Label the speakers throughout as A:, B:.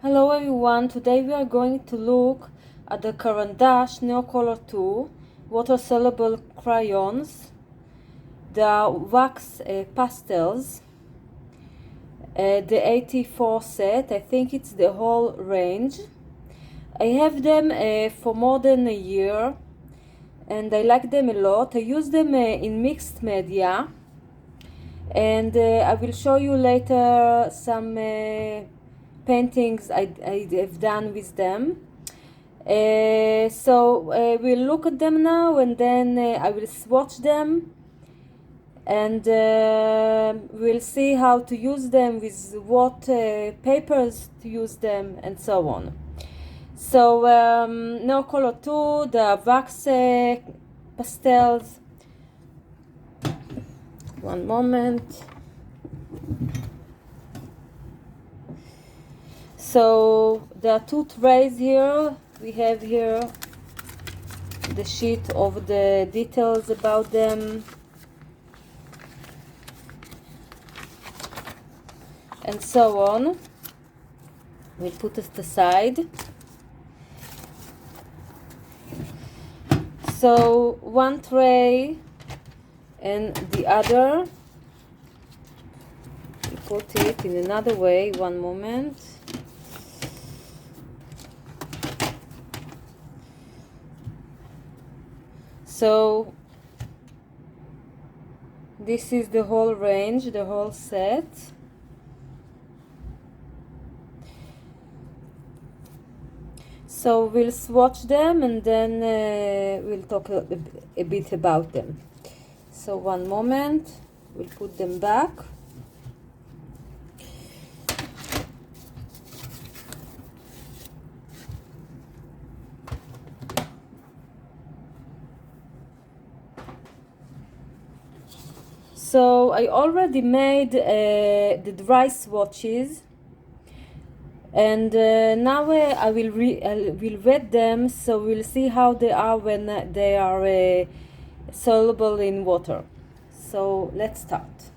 A: Hello everyone, today we are going to look at the Carandash Neocolor II water-soluble crayons, the wax pastels, the 84 set. I think it's the whole range. I have them for more than a year and I like them a lot. I use them in mixed media, and I will show you later some paintings I have done with them. So we'll look at them now, and then I will swatch them, and we'll see how to use them, with what papers to use them, and so on. So Neocolor II, the wax pastels. One moment. So there are two trays here. We have here the sheet of the details about them, and so on. We'll put it aside. So one tray and the other, we put it in another way. One moment. So this is the whole range, the whole set. So we'll swatch them, and then we'll talk a bit about them. So one moment, we'll put them back. So I already made the dry swatches, and now I will read them, so we'll see how they are when they are soluble in water. So let's start.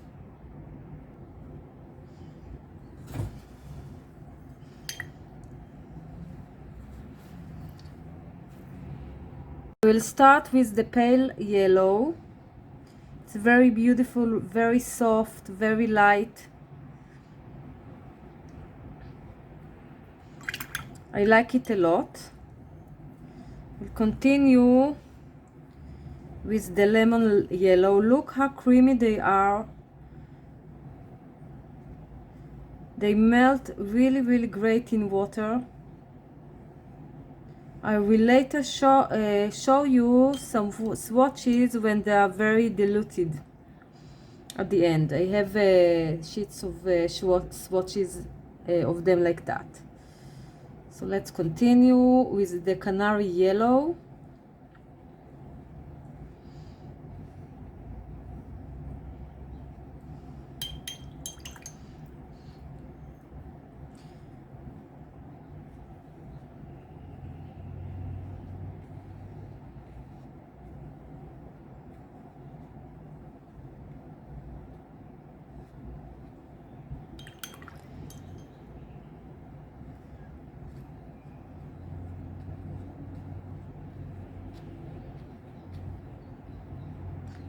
A: We'll start with the pale yellow. It's very beautiful, very soft, very light. I like it a lot. We'll continue with the lemon yellow. Look how creamy they are. They melt really, really great in water. I will later show you some swatches when they are very diluted at the end. I have sheets of swatches of them like that. So let's continue with the canary yellow.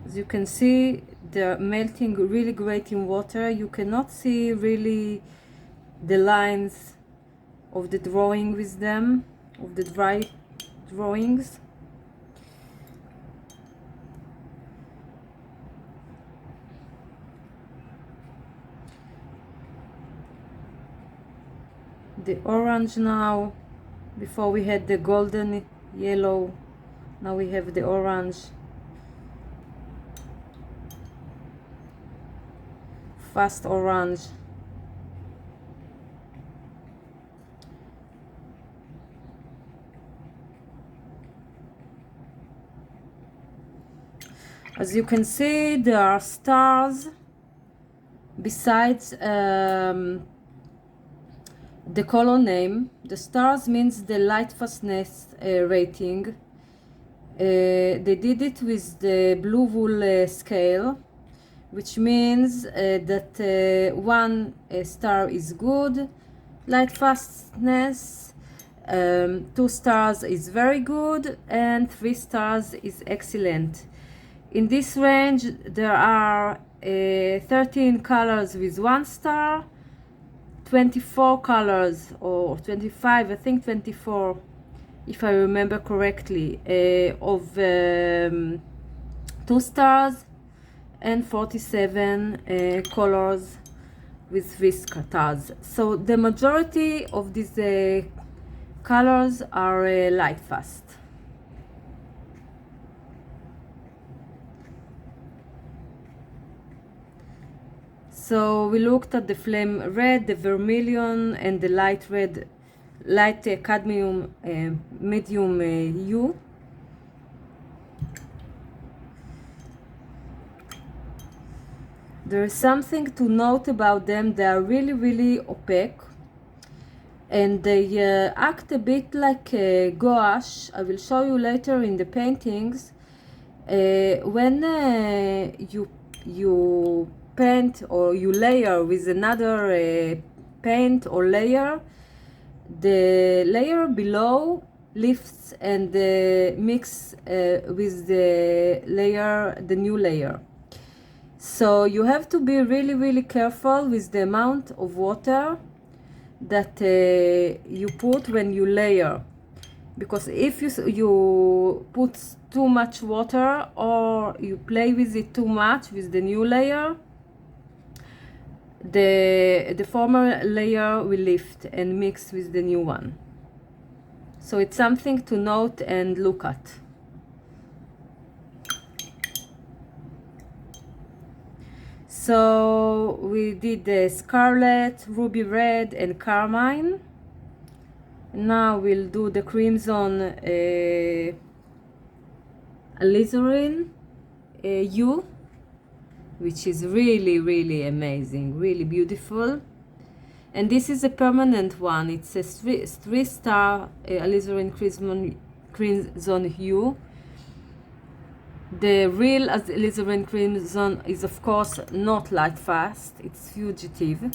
A: As you can see, they're melting really great in water. You cannot see really the lines of the drawing with them, of the dry drawings. The orange now. Before we had the golden yellow, now we have the orange. Fast orange. As you can see, there are stars besides the color name. The stars means the light fastness rating. They did it with the blue wool scale, which means that one star is good, Light fastness, 2 stars is very good and 3 stars is excellent. In this range there are 13 colors with 1 star, 24 colors, or 25, I think 24 if I remember correctly, of 2 stars, and 47 colors with 3 stars. So the majority of these colors are light fast. So we looked at the flame red, the vermilion, and the light red, light cadmium, medium hue. There is something to note about them. They are really opaque, and they act a bit like gouache. I will show you later in the paintings. When you paint or you layer with another paint or layer, the layer below lifts and mix with the new layer. So you have to be really careful with the amount of water that you put when you layer, because if you put too much water or you play with it too much with the new layer, the former layer will lift and mix with the new one. So it's something to note and look at. So we did the scarlet, ruby red, and carmine. Now we'll do the crimson alizarin hue, which is really amazing, really beautiful. And this is a permanent one. It's a 3-star alizarin crimson hue. The real alizarin crimson is of course not light fast, it's fugitive,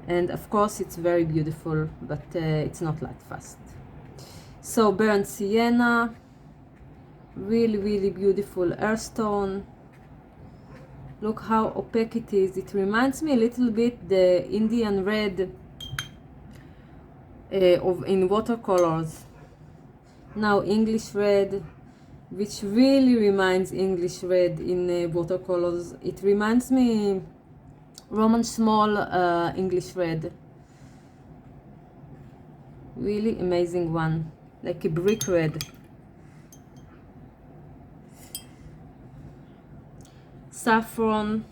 A: and of course it's very beautiful, but it's not light fast. So burnt sienna, really beautiful earthstone. Look how opaque it is. It reminds me a little bit the Indian red in watercolors. Now English red, which really reminds English red in watercolors. It reminds me Roman small English red. Really amazing one, like a brick red. Saffron,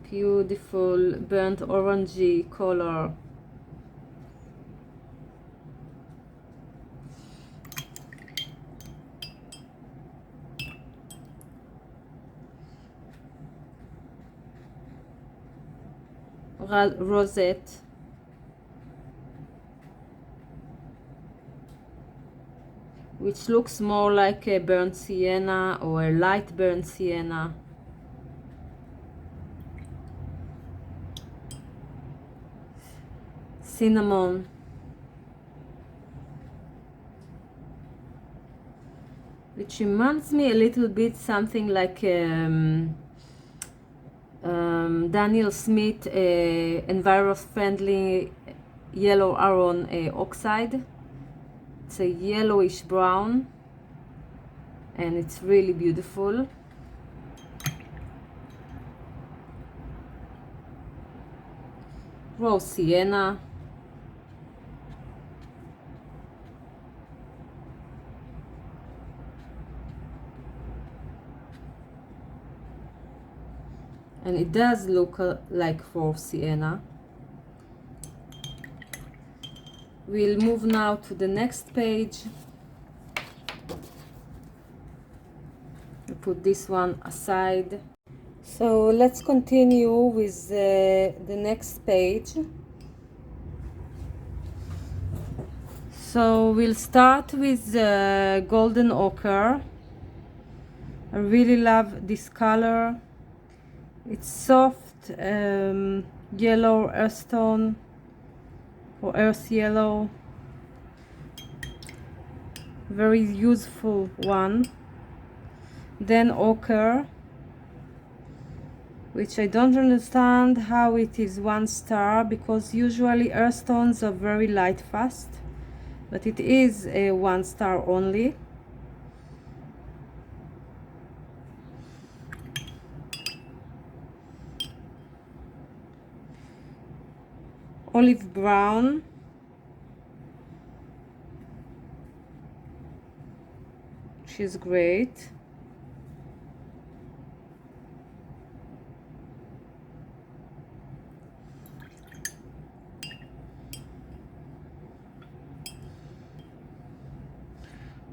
A: beautiful burnt orangey color. Rosette, which looks more like a burnt sienna or a light burnt sienna. Cinnamon, which reminds me a little bit something like Daniel Smith enviro-friendly yellow iron oxide. It's a yellowish brown and it's really beautiful. Rose sienna, and it does look like rose sienna. We'll move now to the next page. We'll put this one aside. So let's continue with the next page. So we'll start with golden ochre. I really love this color. It's soft yellow earth tone or earth yellow. Very useful one. Then ochre, which I don't understand how it is 1 star, because usually earth tones are very light fast, but it is a 1 star only. Olive brown, she's great.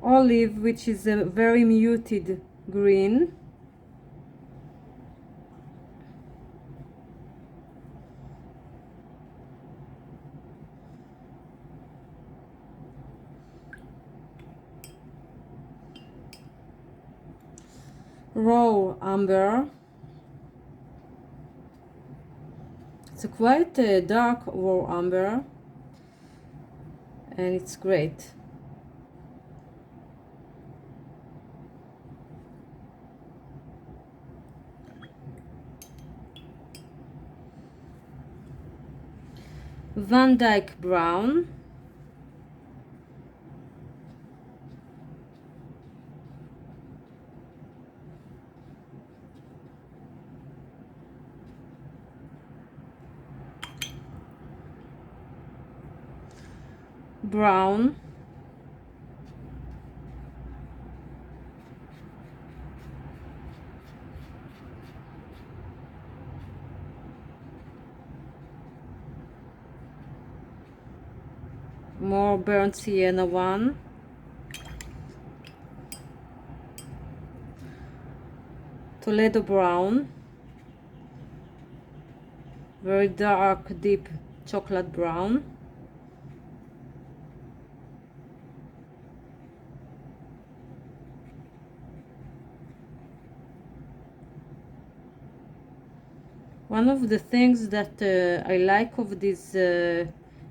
A: Olive, which is a very muted green. Raw amber. It's a quite dark raw amber, and it's great. Van Dyke brown. Brown. More burnt sienna one. Toledo brown. Very dark, deep chocolate brown. One of the things that I like of these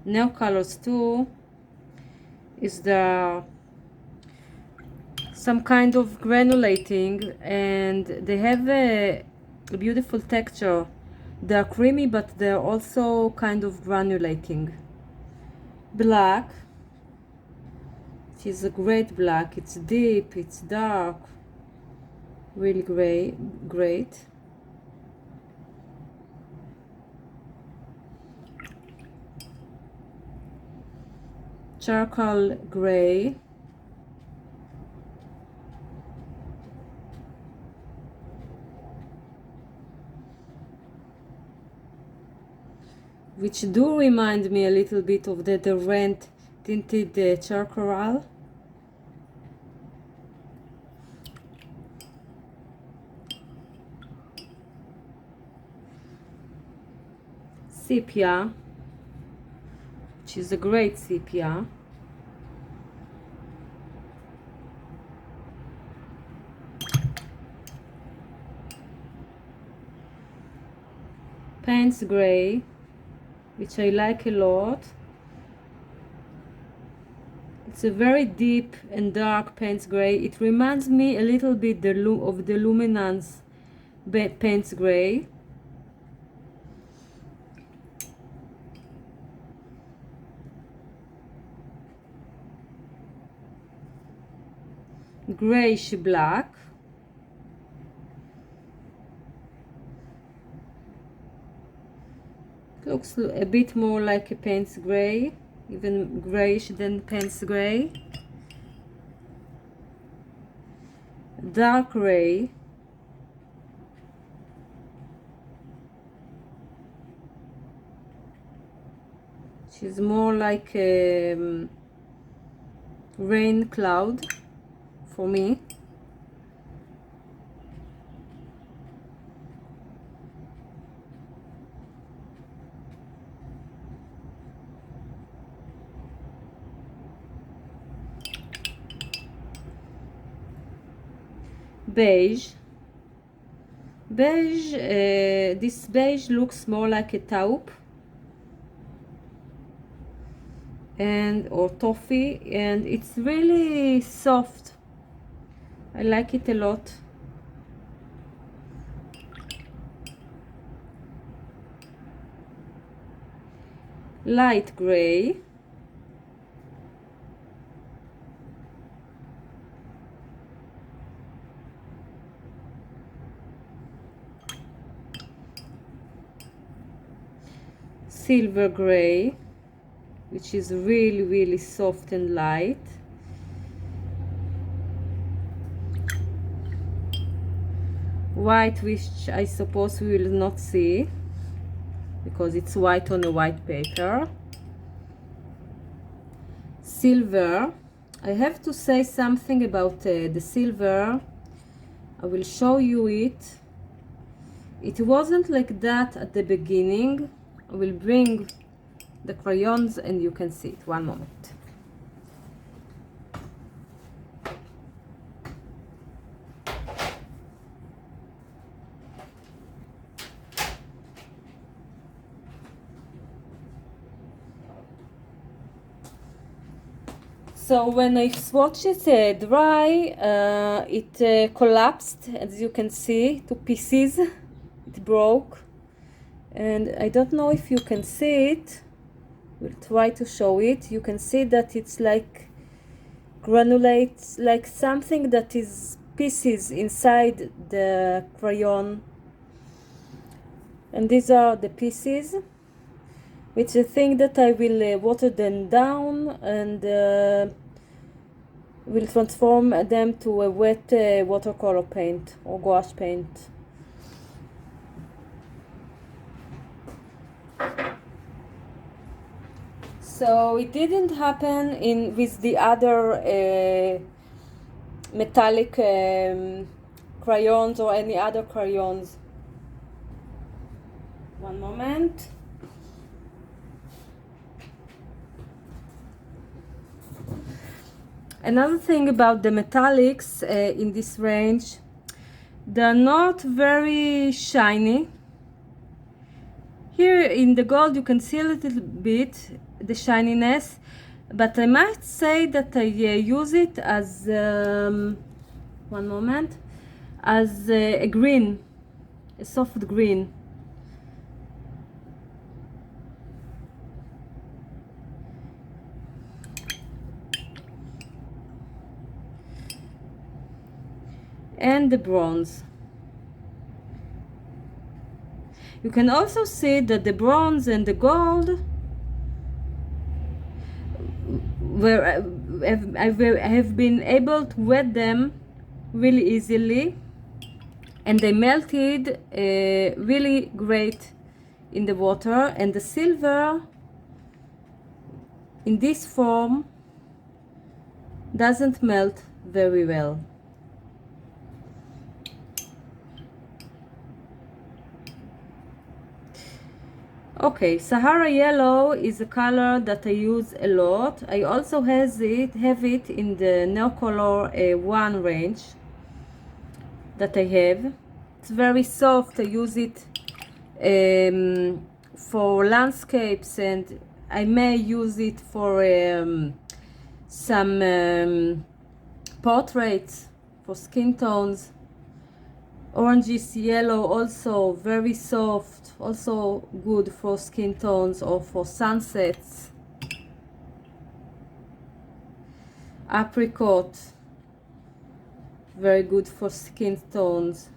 A: Neocolors II is some kind of granulating, and they have a beautiful texture. They're creamy, but they're also kind of granulating. Black, it is a great black. It's deep, it's dark, really great. Charcoal gray. Which do remind me a little bit of the Rent tinted charcoal. Sepia, which is a great sepia. Payne's gray, which I like a lot. It's a very deep and dark Payne's gray. It reminds me a little bit of the Luminance Payne's gray. Grayish black. Looks a bit more like a Payne's gray, even grayish than Payne's gray. Dark gray. She's more like a rain cloud for me. Beige. beige, this beige looks more like a taupe or toffee, and it's really soft. I like it a lot. Light gray. Silver gray, which is really soft and light. White, which I suppose we will not see because it's white on a white paper. Silver. I have to say something about the silver. I will show you it. It wasn't like that at the beginning. I will bring the crayons and you can see it. One moment. So when I swatched it dry, it collapsed, as you can see, to pieces. It broke, and I don't know if you can see it. We'll try to show it. You can see that it's like granulates, like something that is pieces inside the crayon. And these are the pieces. It's a thing that I will water them down and will transform them to a wet watercolor paint or gouache paint. So it didn't happen with the other metallic crayons or any other crayons. One moment. Another thing about the metallics in this range, they're not very shiny. Here in the gold you can see a little bit the shininess, but I might say that I use it as one moment, as a green, a soft green. And the bronze. You can also see that the bronze and the gold where I have been able to wet them really easily, and they melted really great in the water, and the silver in this form doesn't melt very well. Okay, Sahara yellow is a color that I use a lot. I also have it in the Neocolor I range that I have. It's very soft. I use it for landscapes, and I may use it for some portraits, for skin tones. Oranges yellow, also very soft, also good for skin tones or for sunsets. Apricot, very good for skin tones.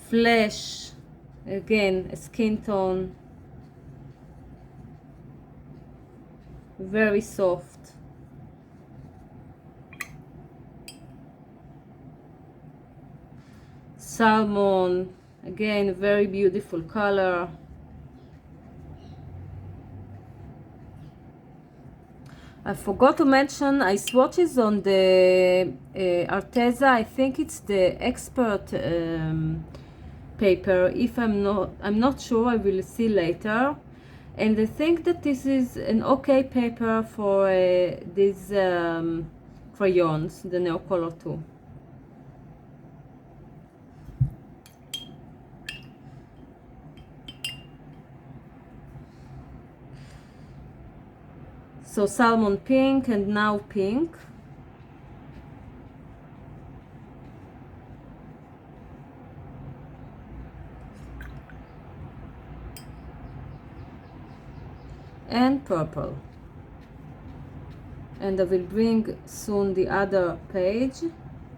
A: Flesh, again a skin tone, very soft. Salmon, again very beautiful color. I forgot to mention I swatches on the Arteza. I think it's the expert paper. If I'm not sure, I will see later. And I think that this is an okay paper for these crayons, the Neocolor II. So salmon pink and now pink. And purple. And I will bring soon the other page,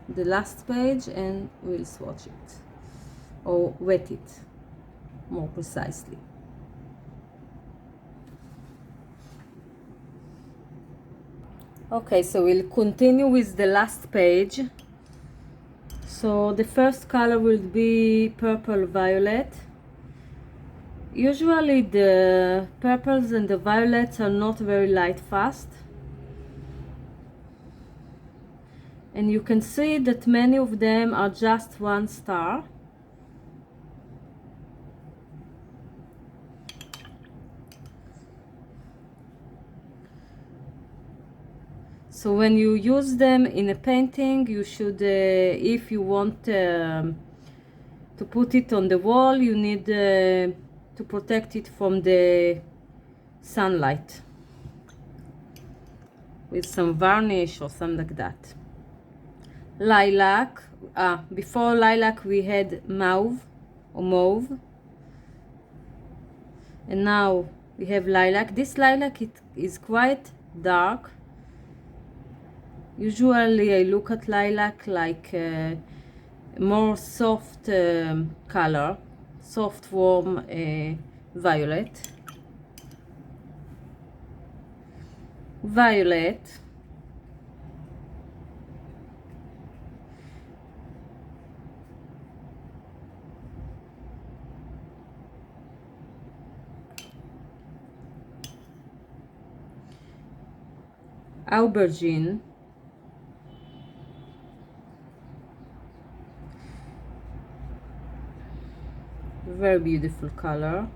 A: the last page, and we'll swatch it, or wet it more precisely. Okay, so we'll continue with the last page. So the first color will be purple violet. Usually the purples and the violets are not very light fast. And you can see that many of them are just 1 star. So when you use them in a painting, you should, if you want to put it on the wall, you need to protect it from the sunlight with some varnish or something like that. Lilac. Before lilac we had mauve or mauve, and now we have lilac. This lilac, it is quite dark. Usually I look at lilac like more soft color, soft warm violet. Violet. Aubergine. Very beautiful color.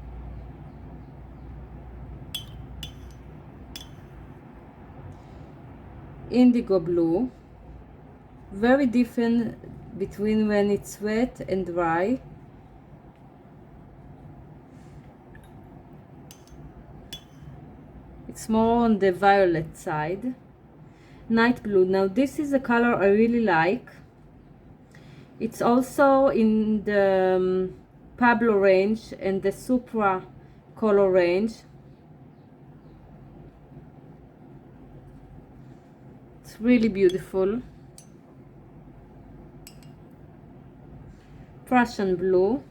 A: Indigo blue. Very different between when it's wet and dry. It's more on the violet side. Night blue. Now this is a color I really like. It's also in the Pablo range and the Supra color range. It's really beautiful. Prussian blue.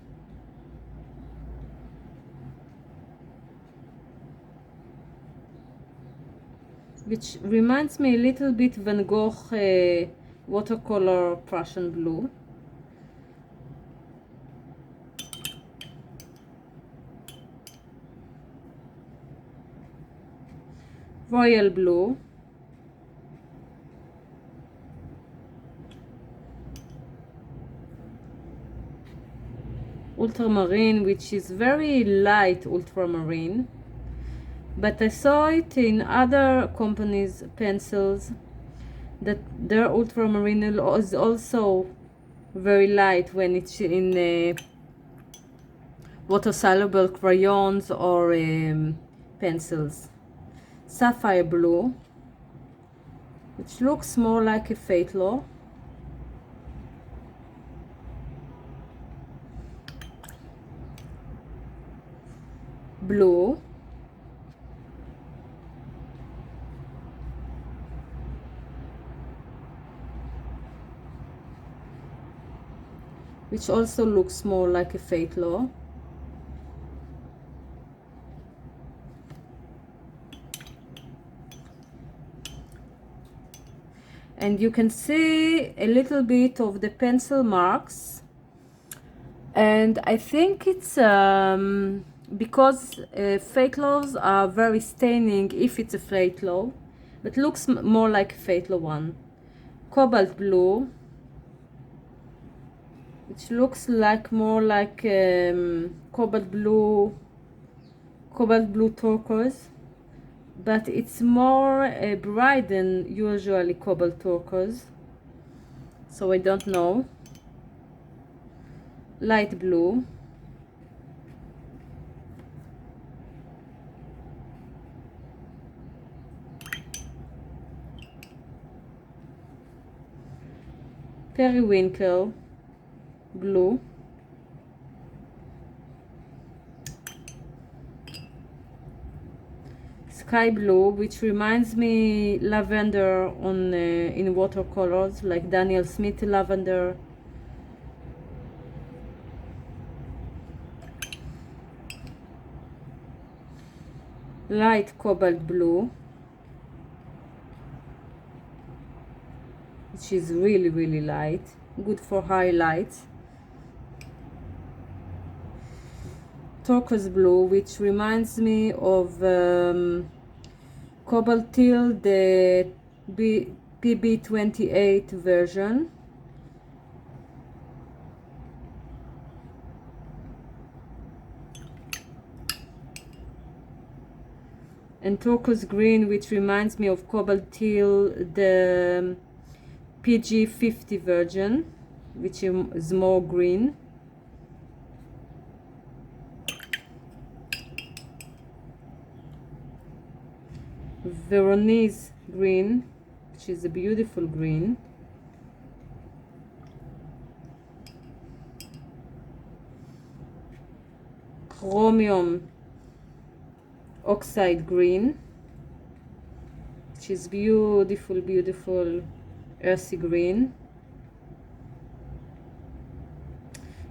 A: Which reminds me a little bit Van Gogh watercolor Prussian blue. Royal blue. Ultramarine, which is very light ultramarine, but I saw it in other companies' pencils that their ultramarine is also very light when it's in water-soluble crayons or pencils. Sapphire blue, which looks more like a phthalo. Blue. Which also looks more like a phthalo. And you can see a little bit of the pencil marks, and I think it's because phthalos are very staining if it's a phthalo, but looks more like a phthalo one. Cobalt blue, which looks like more like cobalt blue turquoise, but it's more bright than usually cobalt turquoise, so I don't know. Light blue, periwinkle blue, sky blue, which reminds me lavender on in watercolors, like Daniel Smith lavender, light cobalt blue, which is really light, good for highlights, turquoise blue, which reminds me of cobalt teal, the PB28 version, and turquoise green, which reminds me of cobalt teal, the PG50 version, which is more green. Veronese green, which is a beautiful green. Chromium oxide green, which is beautiful earthy green.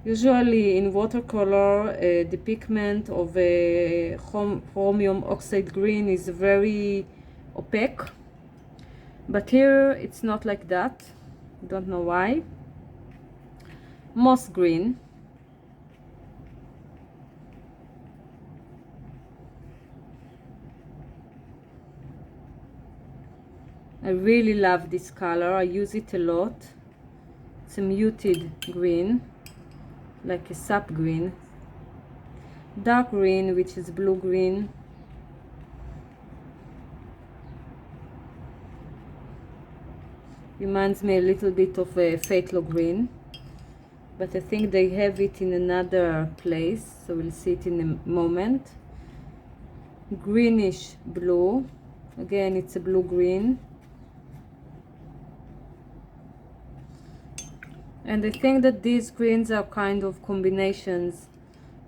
A: Usually in watercolor, the pigment of a chromium oxide green is very opaque, but here it's not like that. Don't know why. Moss green, I really love this color. I use it a lot. It's a muted green, like a sap green. Dark green, which is blue green. Reminds me a little bit of a phthalo green, but I think they have it in another place, so we'll see it in a moment. Greenish blue, again it's a blue green. And I think that these greens are kind of combinations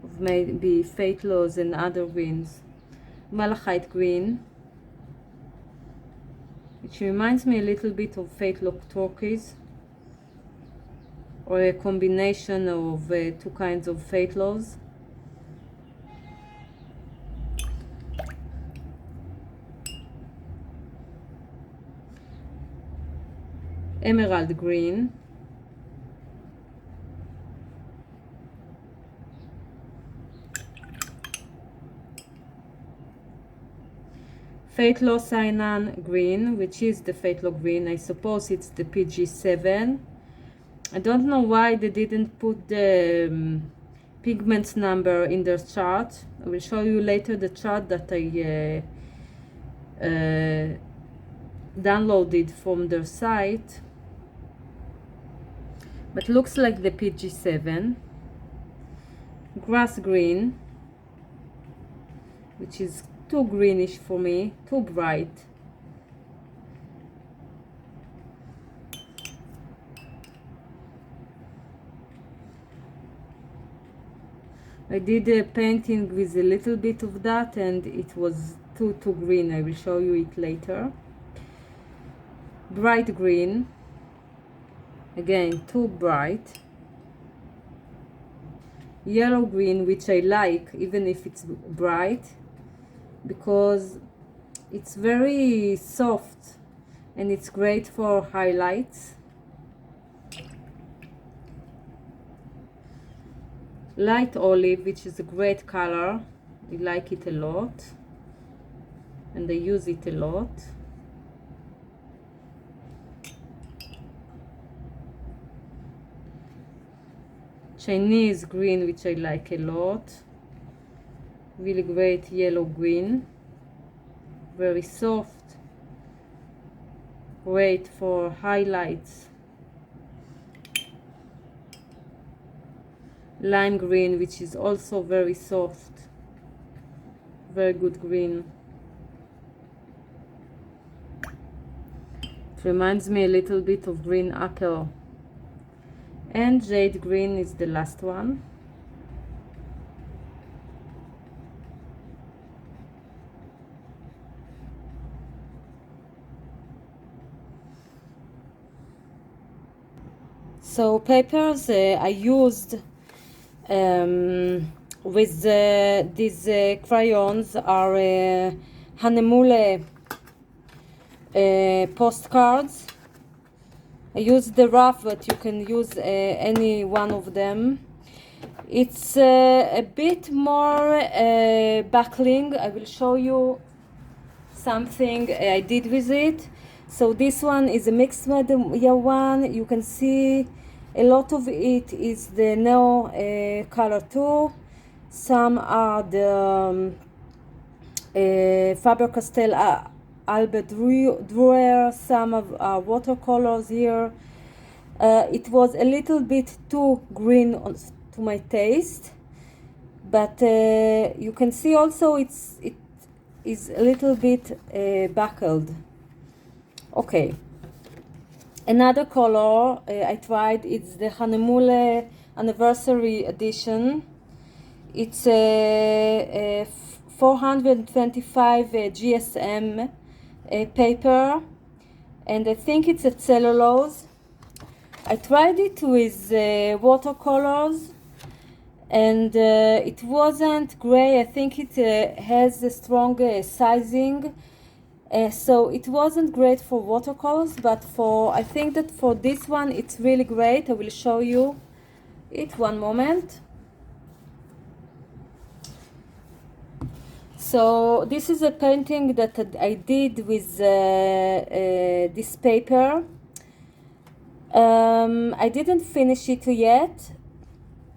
A: of maybe phthalos and other greens. Malachite green, which reminds me a little bit of phthalo turquoise, or a combination of two kinds of phthalos. Emerald green, phthalo cyanan green, which is the phthalo green. I suppose it's the PG7. I don't know why they didn't put the pigments number in their chart. I will show you later the chart that I downloaded from their site, but looks like the PG7. Grass green, which is too greenish for me, too bright. I did a painting with a little bit of that and it was too green. I will show you it later. Bright green, again too bright. Yellow green, which I like even if it's bright, because it's very soft and it's great for highlights. Light olive, which is a great color. I like it a lot and I use it a lot. Chinese green, which I like a lot. Really great yellow green. very soft, great for highlights. Lime green, which is also very soft, very good green. It reminds me a little bit of green apple. And jade green is the last one. So papers I used with these crayons are Hanemule postcards. I used the rough, but you can use any one of them. It's a bit more buckling. I will show you something I did with it. So this one is a mixed media one. You can see a lot of it is the Neocolor II. Some are the Faber-Castell Albert Durer. Some are watercolors here. It was a little bit too green to my taste, but you can see also it is a little bit buckled. Okay. Another color I tried is the Hanemule Anniversary Edition. It's a 425 GSM paper, and I think it's a cellulose. I tried it with watercolors, and it wasn't gray. I think it has a strong sizing. So it wasn't great for watercolors, but I think that for this one it's really great. I will show you it one moment. So this is a painting that I did with this paper. I didn't finish it yet,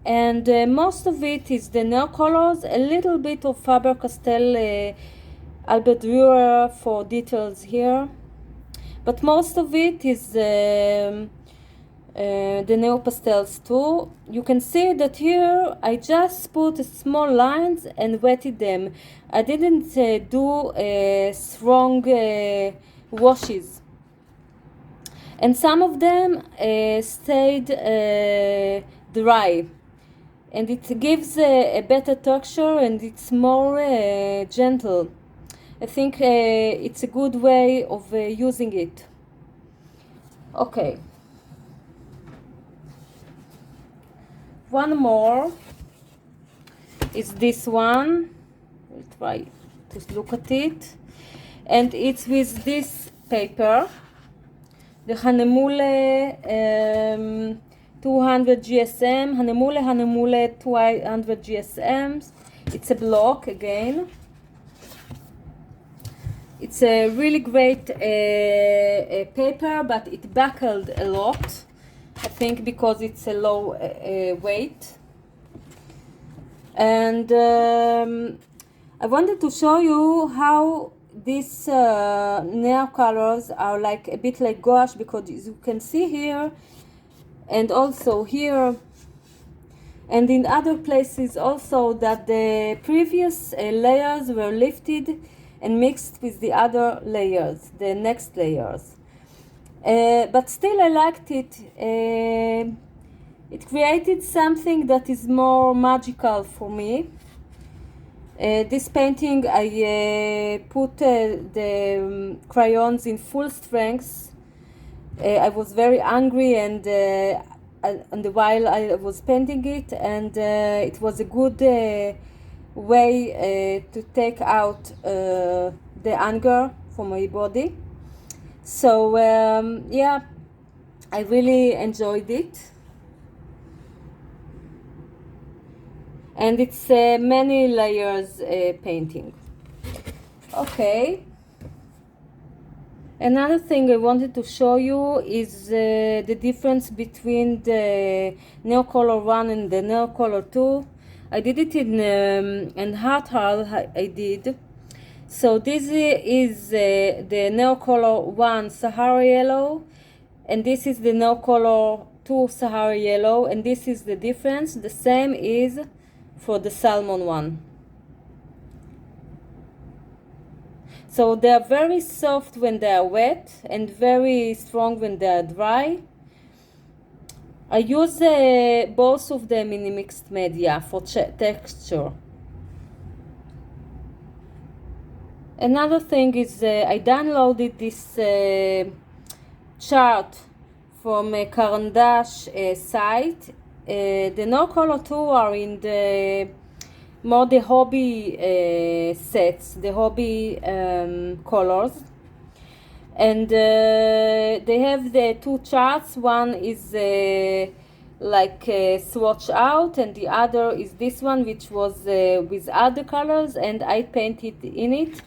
A: and most of it is the Neocolors, a little bit of Faber-Castell Albert Durer for details here, but most of it is the Neo Pastels too. You can see that here I just put small lines and wetted them. I didn't do strong washes, and some of them stayed dry, and it gives a better texture, and it's more gentle. I think it's a good way of using it. Okay. One more is this one. We'll try to look at it. And it's with this paper, the Hanemule 200 GSM, Hanemule 200 GSMs. It's a block again. It's a really great paper, but it buckled a lot. I think because it's a low weight. And I wanted to show you how these Neocolors are like a bit like gouache, because you can see here and also here and in other places also that the previous layers were lifted and mixed with the other layers, the next layers. But still I liked it. It created something that is more magical for me. This painting I put the crayons in full strength. I was very angry and while I was painting it, and it was a good way to take out the anger from my body. So yeah, I really enjoyed it, and it's many layers painting. Okay, another thing I wanted to show you is the difference between the Neocolor I and the Neocolor II. I did it in Hard I did. So this is the Neocolor I Sahara Yellow, and this is the Neocolor II Sahara Yellow, and this is the difference. The same is for the Salmon one. So they are very soft when they are wet and very strong when they are dry. I use both of them in mixed media for texture. Another thing is I downloaded this chart from a Carandash site. The Neocolor II are in the more the hobby sets, the hobby colors. And they have the two charts. One is like swatch out, and the other is this one, which was with other colors, and I painted in it.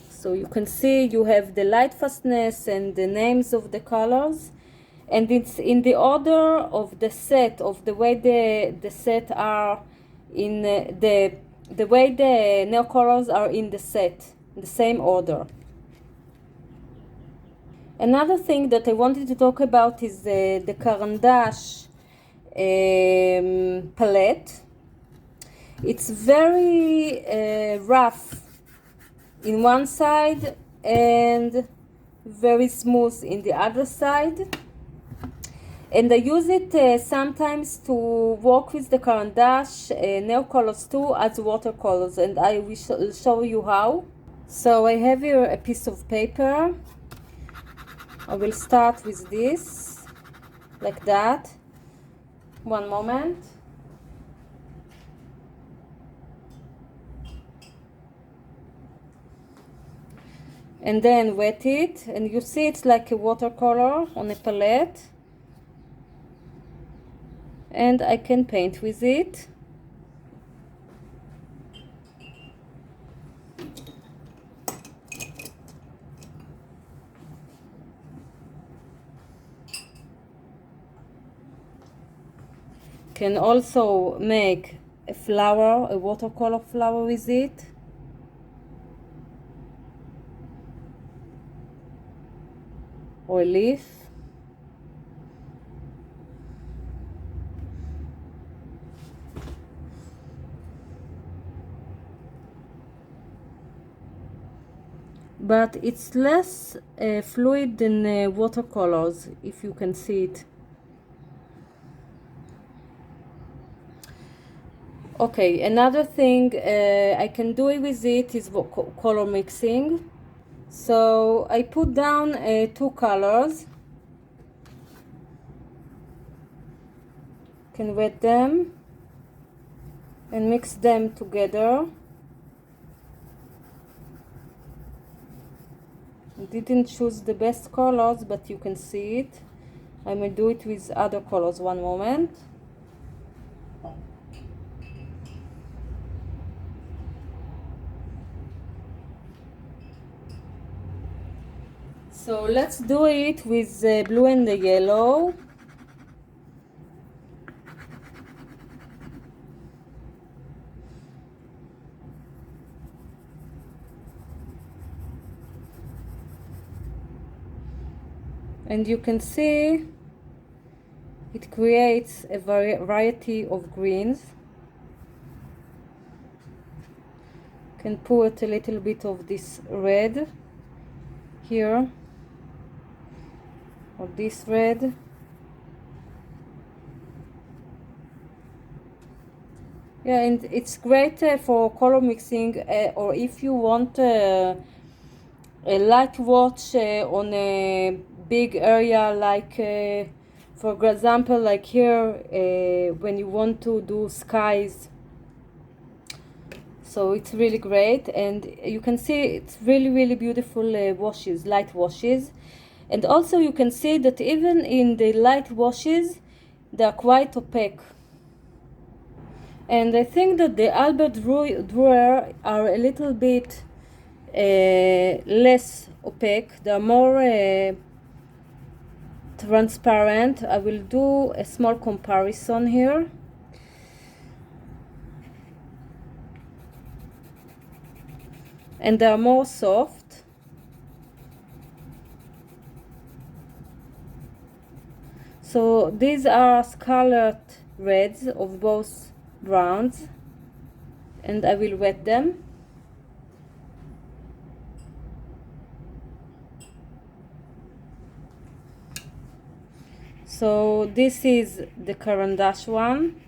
A: So you can see you have the light fastness and the names of the colors, and it's in the order of the set, of the way the set are in the way the Neocolors are in the set, the same order. Another thing that I wanted to talk about is the Carandash palette. It's very rough in one side and very smooth in the other side. And I use it sometimes to work with the Carandash Neocolor II as watercolors, and I will show you how. So I have here a piece of paper. I will start with this, like that. One moment. And then wet it, and you see it's like a watercolor on a palette. And I can paint with it. Can also make a flower, a watercolor flower with it. Or a leaf. But it's less fluid than watercolors, if you can see it. Okay, another thing I can do with it is color mixing. So I put down two colors. Can wet them and mix them together. I didn't choose the best colors, but you can see it. I will do it with other colors. One moment. So let's do it with the blue and the yellow. And you can see it creates a variety of greens. Can put a little bit of this red here, or this red. Yeah, and it's great for color mixing, or if you want a light watch on a big area, like for example, like here, when you want to do skies. So it's really great, and you can see it's really beautiful washes, light washes. And also you can see that even in the light washes, they are quite opaque. And I think that the Albert Dürer are a little bit less opaque. They are more transparent. I will do a small comparison here. and they are more soft. So these are scarlet reds of both brands, and I will wet them. So this is the Caran d'Ache one.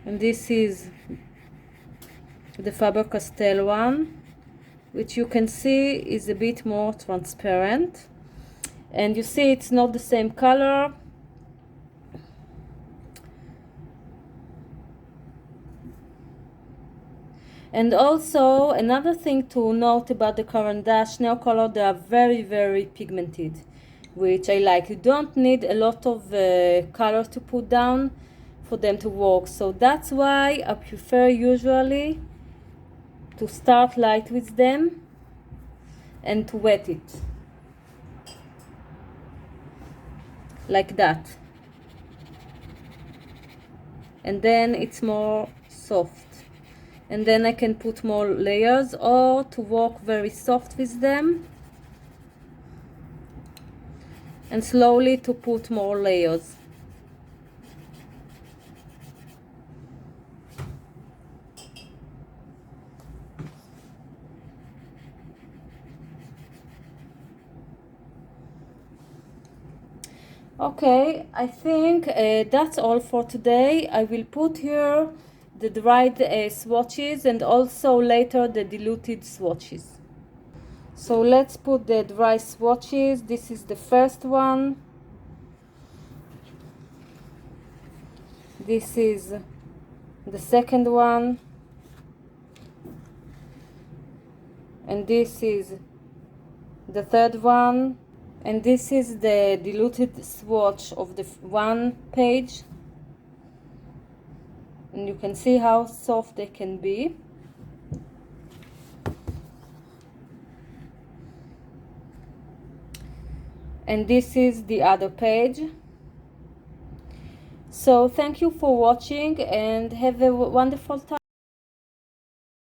A: And this is the Faber-Castell one, which you can see is a bit more transparent. And you see it's not the same color. And also another thing to note about the Caran d'Ache Neocolor, they are very, very pigmented, which I like. You don't need a lot of color to put down for them to work. So that's why I prefer usually to start light with them and to wet it like that, and then it's more soft, and then I can put more layers, or to work very soft with them and slowly to put more layers. Okay, I think that's all for today. I will put here the dried swatches and also later the diluted swatches. So let's put the dry swatches. This is the first one. This is the second one. And this is the third one. And this is the diluted swatch of the one page, and you can see how soft they can be. And this is the other page. So thank you for watching and have a wonderful time.